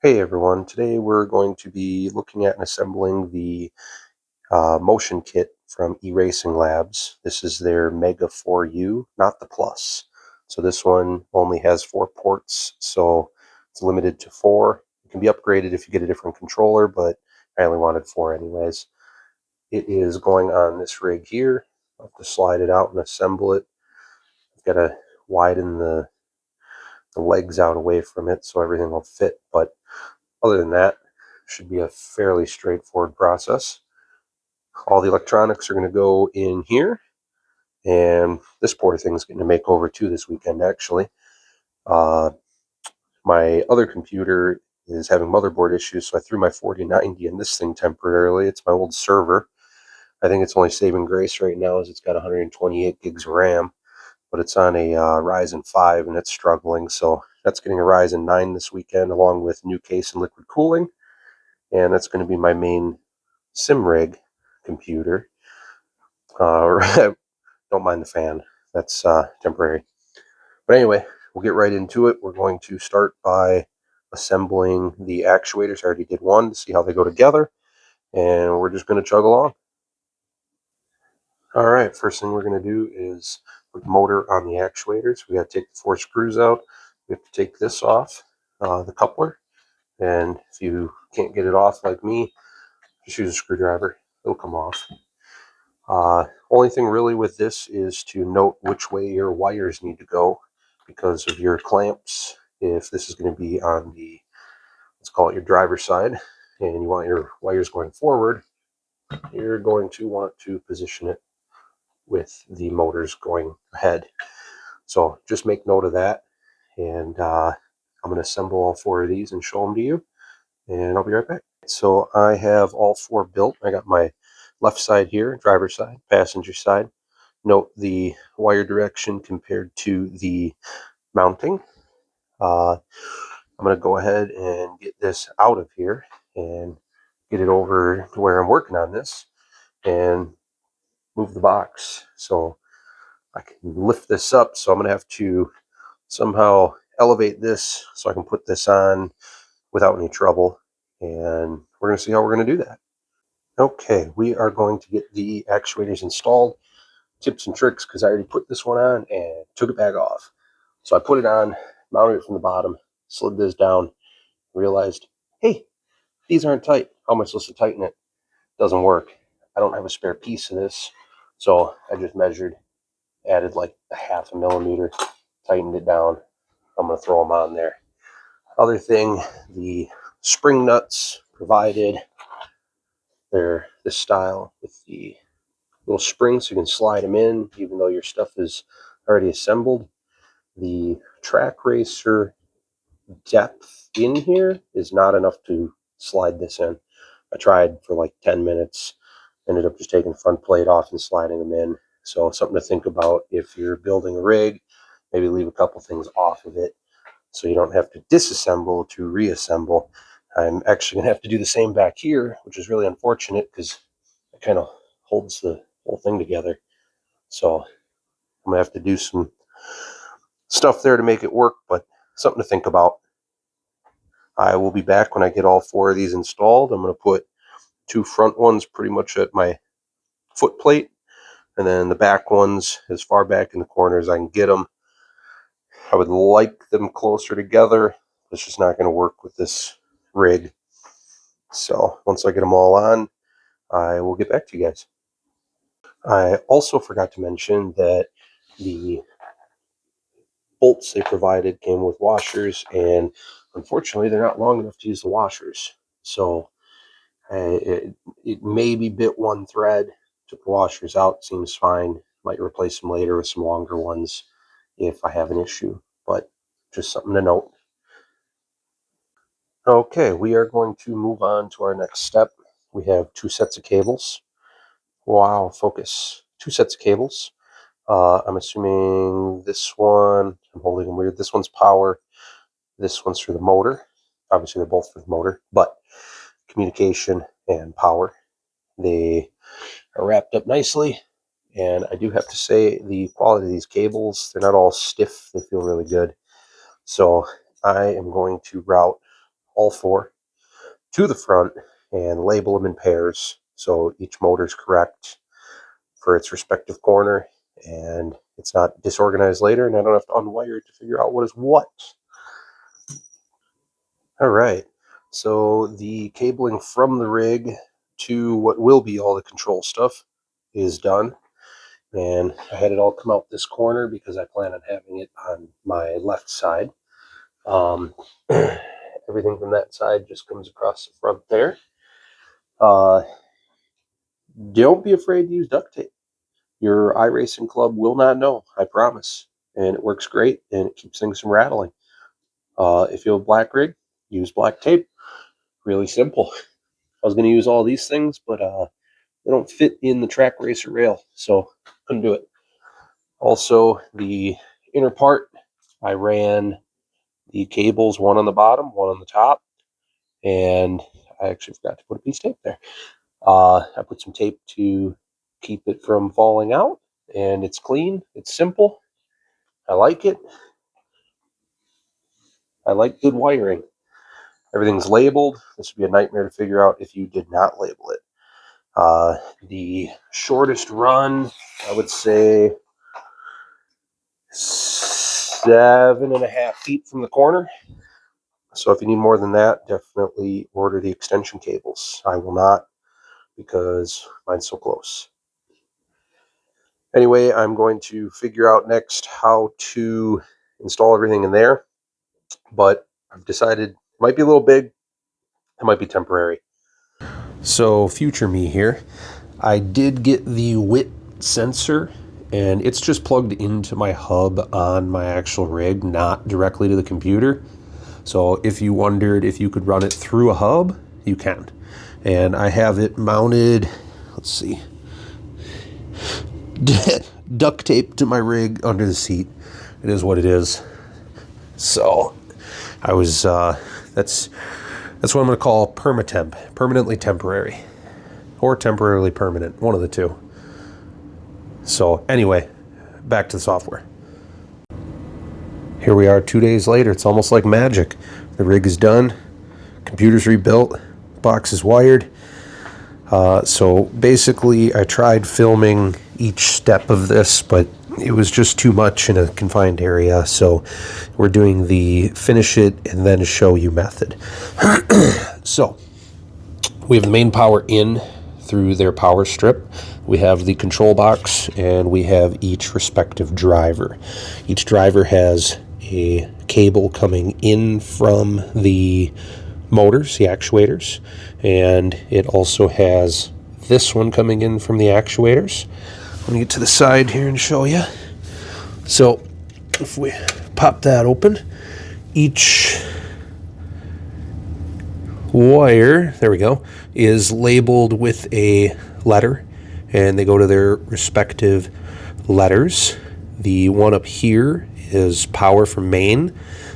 Hey everyone, today we're going to be looking at and assembling the motion kit from Eracing-Labs. This is their Mega 4U, not the Plus. So this one only has 4 ports, so it's limited to 4. It can be upgraded if you get a different controller, but I only wanted 4 anyways. It is going on this rig here. I'll have to slide it out and assemble it. I've got to widen the legs out away from it so everything will fit, but other than that, should be a fairly straightforward process. All the electronics are going to go in here, and this poor thing's getting a makeover too this weekend, actually. Uh, my other computer is having motherboard issues, so I threw my 4090 in this thing temporarily. It's my old server. I think it's only saving grace right now as it's got 128 gigs of RAM, but it's on a Ryzen 5 and it's struggling, so that's getting a Ryzen 9 this weekend along with new case and liquid cooling, and that's going to be my main sim rig computer. Don't mind the fan. That's temporary. But anyway, we'll get right into it. We're going to start by assembling the actuators. I already did one to see how they go together, and we're just going to chug along. All right, first thing we're going to do is put the motor on the actuators. We got to take the 4 screws out. We have to take this off, the coupler, and if you can't get it off like me, just use a screwdriver. It'll come off. Only thing really with this is to note which way your wires need to go because of your clamps. If this is going to be on the, let's call it your driver's side, and you want your wires going forward, you're going to want to position it with the motors going ahead. So just make note of that, and I'm going to assemble all 4 of these and show them to you, and I'll be right back. So I have all 4 built. I got my left side here, driver's side, passenger side. Note the wire direction compared to the mounting. I'm going to go ahead and get this out of here and get it over to where I'm working on this and move the box so I can lift this up. So I'm going to have to somehow elevate this so I can put this on without any trouble, and we're going to see how we're going to do that. Okay, we are going to get the actuators installed. Tips and tricks, because I already put this one on and took it back off. So I put it on, mounted it from the bottom, slid this down, realized, hey, these aren't tight. How am I supposed to tighten it? Doesn't work. I don't have a spare piece of this. So I just measured, added like a 1/2 millimeter, tightened it down. I'm going to throw them on there. Other thing, the spring nuts provided, they're this style with the little springs so you can slide them in even though your stuff is already assembled. The track racer depth in here is not enough to slide this in. I tried for like 10 minutes, ended up just taking the front plate off and sliding them in. So something to think about if you're building a rig, maybe leave a couple things off of it so you don't have to disassemble to reassemble. I'm actually going to have to do the same back here, which is really unfortunate because it kind of holds the whole thing together. So I'm going to have to do some stuff there to make it work, but something to think about. I will be back when I get all 4 of these installed. I'm going to put 2 front ones pretty much at my foot plate, and then the back ones as far back in the corner as I can get them. I would like them closer together. It's just not going to work with this rig. So once I get them all on, I will get back to you guys. I also forgot to mention that the bolts they provided came with washers, and unfortunately they're not long enough to use the washers. So it maybe bit one thread. Took the washers out, seems fine. Might replace them later with some longer ones if I have an issue, but just something to note. Okay, we are going to move on to our next step. We have 2 sets of cables. Wow, focus. 2 sets of cables. I'm assuming this one, I'm holding them weird. This one's power. This one's for the motor. Obviously, they're both for the motor, but communication and power. They are wrapped up nicely, and I do have to say the quality of these cables, they're not all stiff. They feel really good. So I am going to route all four to the front and label them in pairs so each motor is correct for its respective corner and it's not disorganized later and I don't have to unwire it to figure out what is what. All right, so the cabling from the rig to what will be all the control stuff is done. And I had it all come out this corner because I plan on having it on my left side. Everything from that side just comes across the front there. Don't be afraid to use duct tape. Your iRacing club will not know, I promise. And it works great, and it keeps things from rattling. If you have a black rig, use black tape. Really simple. I was going to use all these things, but they don't fit in the track racer rail, so couldn't do it. Also, the inner part, I ran the cables, one on the bottom, one on the top, and I actually forgot to put a piece of tape there. I put some tape to keep it from falling out, and it's clean, it's simple. I like it. I like good wiring. Everything's labeled. This would be a nightmare to figure out if you did not label it. The shortest run, I would say 7.5 feet from the corner. So if you need more than that, definitely order the extension cables. I will not because mine's so close. Anyway, I'm going to figure out next how to install everything in there, but I've decided it might be a little big, it might be temporary. So future me here, I did get the width sensor and it's just plugged into my hub on my actual rig, not directly to the computer. So if you wondered if you could run it through a hub, you can. And I have it mounted, let's see, duct tape to my rig under the seat. It is what it is. So I was, that's what I'm going to call permatemp, permanently temporary, or temporarily permanent, one of the two. So anyway, back to the software. Here we are 2 days later. It's almost like magic. The rig is done, computer's rebuilt, box is wired. So basically I tried filming each step of this, but it was just too much in a confined area. So we're doing the finish it and then show you method. So we have the main power in through their power strip. We have the control box and we have each respective driver. Each driver has a cable coming in from the motors, the actuators, and it also has this one coming in from the actuators. Let me get to the side here and show you. So if we pop that open, each wire, there we go, is labeled with a letter and they go to their respective letters. The one up here is power from main.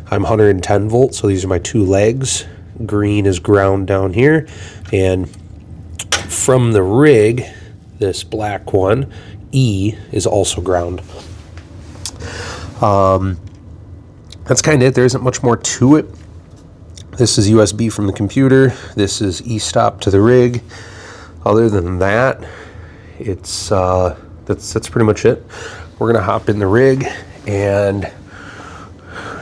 I'm 110 volts, so these are my two legs. Green is ground down here, and from the rig, this black one, E, is also ground. That's kind of it. There isn't much more to it. This is USB from the computer. This is E-stop to the rig. Other than that, it's that's pretty much it. We're gonna hop in the rig and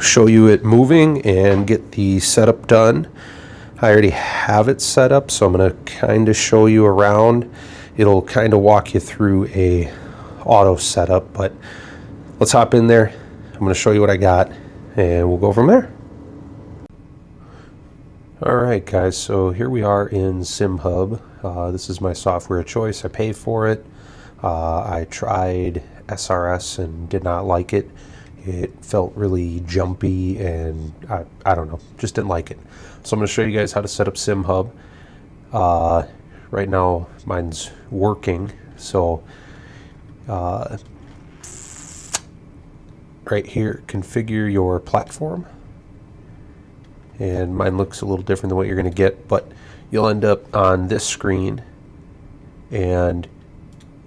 show you it moving and get the setup done. I already have it set up, so I'm gonna kind of show you around. It'll kind of walk you through a auto setup, but let's hop in there. I'm gonna show you what I got and we'll go from there. All right, guys, so here we are in Simhub. This is my software of choice. I pay for it. I tried SRS and did not like it. It felt really jumpy and I don't know, just didn't like it. So I'm going to show you guys how to set up Simhub. Right now mine's working, so right here, configure your platform. And mine looks a little different than what you're going to get, but you'll end up on this screen and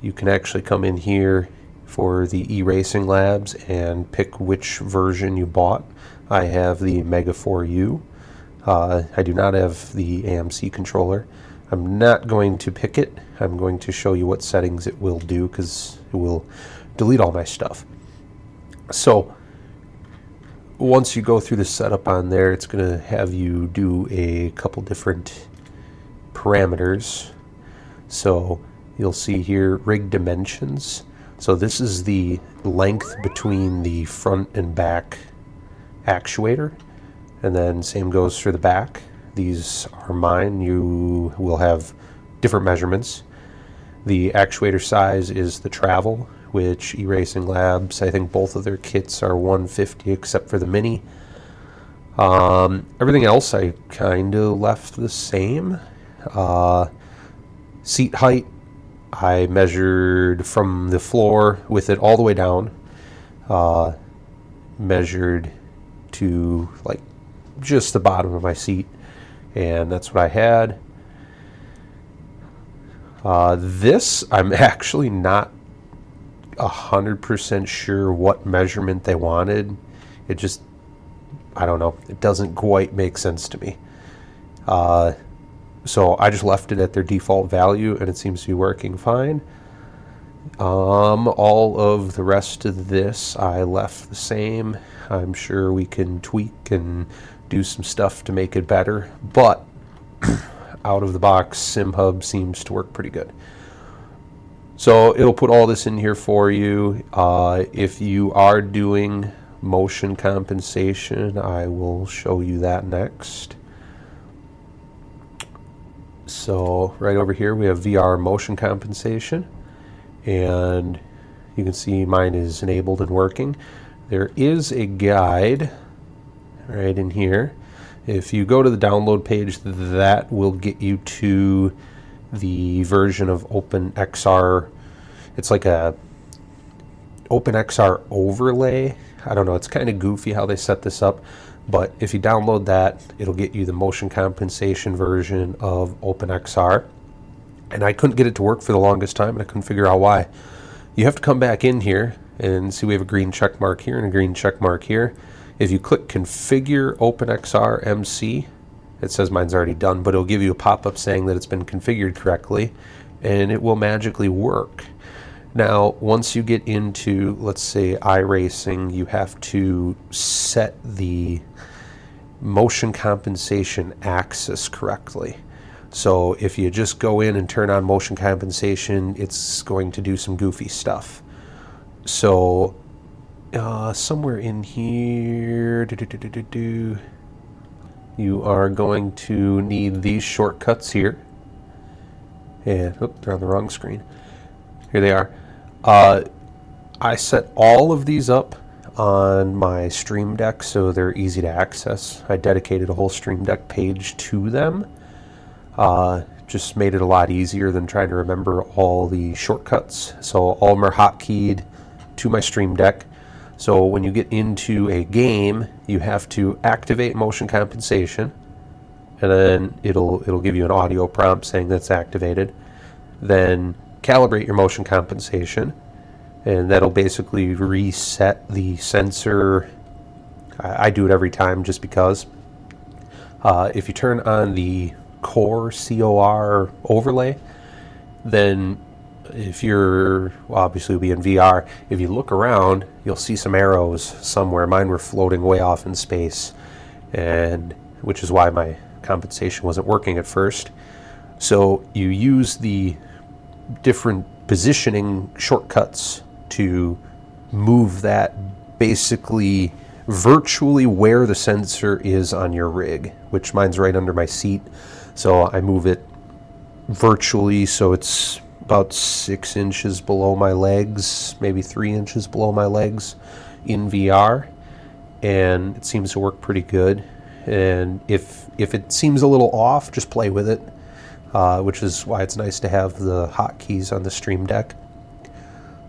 you can actually come in here for the Eracing-Labs and pick which version you bought. I have the Mega 4U. I do not have the AMC controller. I'm not going to pick it. I'm going to show you what settings it will do, because it will delete all my stuff. So once you go through the setup on there, it's going to have you do a couple different parameters. So you'll see here rig dimensions. So this is the length between the front and back actuator, and then same goes for the back. These are mine. You will have different measurements. The actuator size is the travel, which Eracing-Labs, I think both of their kits are 150 except for the mini. Everything else I kind of left the same. Seat height, I measured from the floor with it all the way down, measured to like just the bottom of my seat, and that's what I had. This, I'm actually not 100% sure what measurement they wanted. It just, I don't know, it doesn't quite make sense to me. So I just left it at their default value, and it seems to be working fine. All of the rest of this I left the same. I'm sure we can tweak and do some stuff to make it better, but out of the box, Simhub seems to work pretty good. So it'll put all this in here for you. If you are doing motion compensation, I will show you that next. So right over here we have VR motion compensation, and you can see mine is enabled and working. There is a guide right in here. If you go to the download page, that will get you to the version of OpenXR. It's like a OpenXR overlay. I don't know, it's kind of goofy how they set this up, but if you download that, it'll get you the motion compensation version of OpenXR. And I couldn't get it to work for the longest time, and I couldn't figure out why. You have to come back in here and see we have a green check mark here and a green check mark here. If you click Configure OpenXR MC, it says mine's already done, but it'll give you a pop-up saying that it's been configured correctly, and it will magically work. Now, once you get into, let's say, iRacing, you have to set the motion compensation axis correctly. So if you just go in and turn on motion compensation, it's going to do some goofy stuff. So somewhere in here, you are going to need these shortcuts here. And, oh, they're on the wrong screen. Here they are. I set all of these up on my Stream Deck so they're easy to access. I dedicated a whole Stream Deck page to them. Just made it a lot easier than trying to remember all the shortcuts. So all of them are hotkeyed to my Stream Deck. So when you get into a game, you have to activate motion compensation, and then it'll give you an audio prompt saying that's activated. Then calibrate your motion compensation, and that'll basically reset the sensor. I do it every time just because. If you turn on the core COR overlay, then if you're, well, obviously it'll be in VR, if you look around, you'll see some arrows somewhere. Mine were floating way off in space, and which is why my compensation wasn't working at first. So you use the different positioning shortcuts to move that basically virtually where the sensor is on your rig, which mine's right under my seat. So I move it virtually so it's about 6 inches below my legs, maybe 3 inches below my legs in VR, and it seems to work pretty good. And if it seems a little off, just play with it, which is why it's nice to have the hotkeys on the Stream Deck.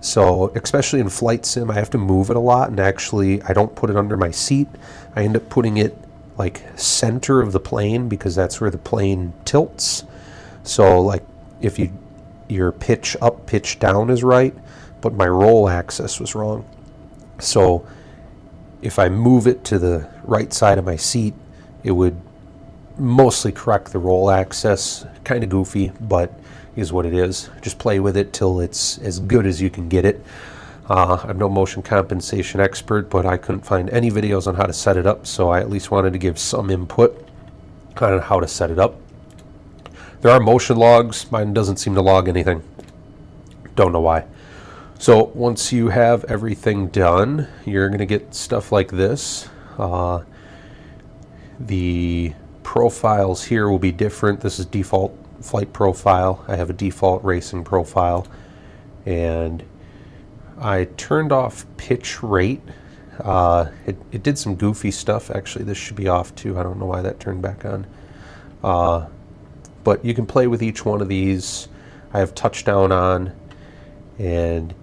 So especially in flight sim, I have to move it a lot, and actually I don't put it under my seat. I end up putting it like center of the plane because that's where the plane tilts. So like if your pitch up, pitch down is right, but my roll axis was wrong. So if I move it to the right side of my seat, it would mostly correct the roll axis. Kind of goofy, but is what it is. Just play with it till it's as good as you can get it. I'm no motion compensation expert, but I couldn't find any videos on how to set it up, so I at least wanted to give some input on how to set it up. There are motion logs. Mine doesn't seem to log anything. Don't know why. So once you have everything done, you're going to get stuff like this. The profiles here will be different. This is default flight profile. I have a default racing profile, and I turned off pitch rate. It did some goofy stuff. Actually, this should be off too. I don't know why that turned back on. But you can play with each one of these. I have touchdown on, and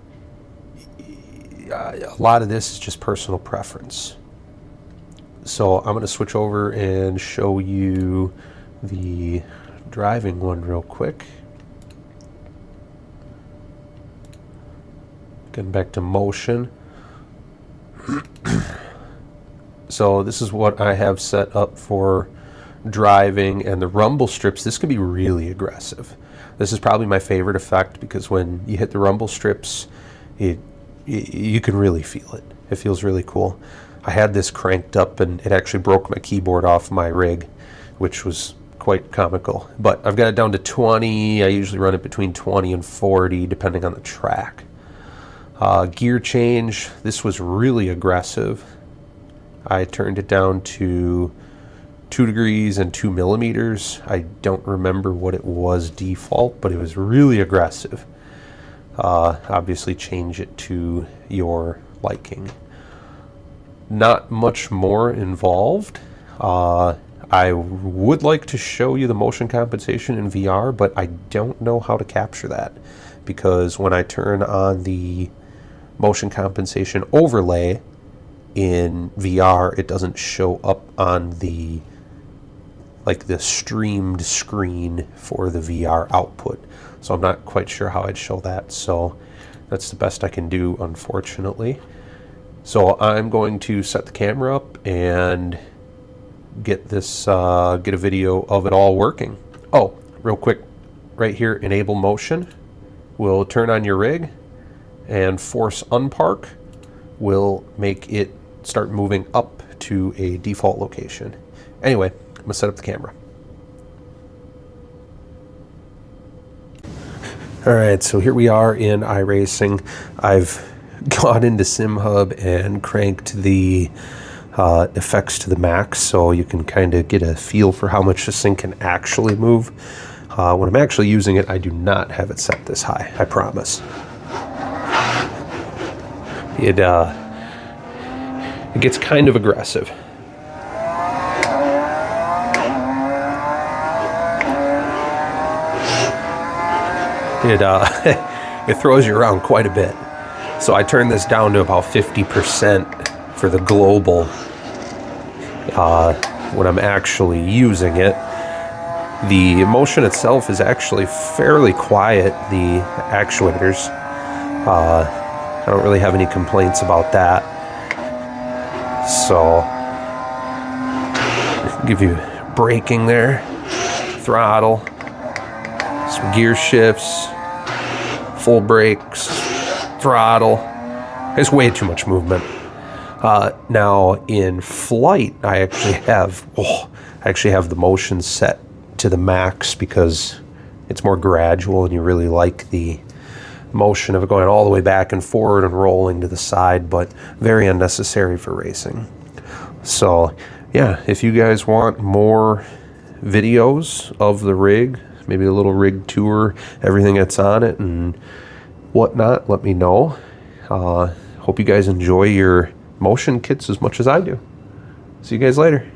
a lot of this is just personal preference. So I'm going to switch over and show you the driving one real quick. Getting back to motion. So this is what I have set up for driving, and the rumble strips, this can be really aggressive. This is probably my favorite effect because when you hit the rumble strips, you can really feel it. It feels really cool. I had this cranked up and it actually broke my keyboard off my rig, which was quite comical. But I've got it down to 20. I usually run it between 20 and 40 depending on the track. Gear change, this was really aggressive. I turned it down to 2 degrees and 2 millimeters. I don't remember what it was default, but it was really aggressive. Obviously change it to your liking. Not much more involved. I would like to show you the motion compensation in VR, but I don't know how to capture that, because when I turn on the motion compensation overlay in VR, it doesn't show up on the streamed screen for the VR output. So I'm not quite sure how I'd show that. So that's the best I can do, unfortunately. So I'm going to set the camera up and get this, get a video of it all working. Oh, real quick, right here, enable motion will turn on your rig, and force unpark will make it start moving up to a default location. Anyway, I'm going to set up the camera. Alright, so here we are in iRacing. I've gone into Simhub and cranked the effects to the max so you can kind of get a feel for how much this thing can actually move. When I'm actually using it, I do not have it set this high, I promise. It gets kind of aggressive. It throws you around quite a bit. So I turned this down to about 50% for the global when I'm actually using it. The motion itself is actually fairly quiet, the actuators. I don't really have any complaints about that. So, give you braking there, throttle, some gear shifts, full brakes, throttle. It's way too much movement. Now in flight, I actually have the motion set to the max because it's more gradual and you really like the motion of it going all the way back and forward and rolling to the side, but very unnecessary for racing. So yeah, if you guys want more videos of the rig, maybe a little rig tour, everything that's on it and whatnot, let me know. Hope you guys enjoy your motion kits as much as I do. See you guys later.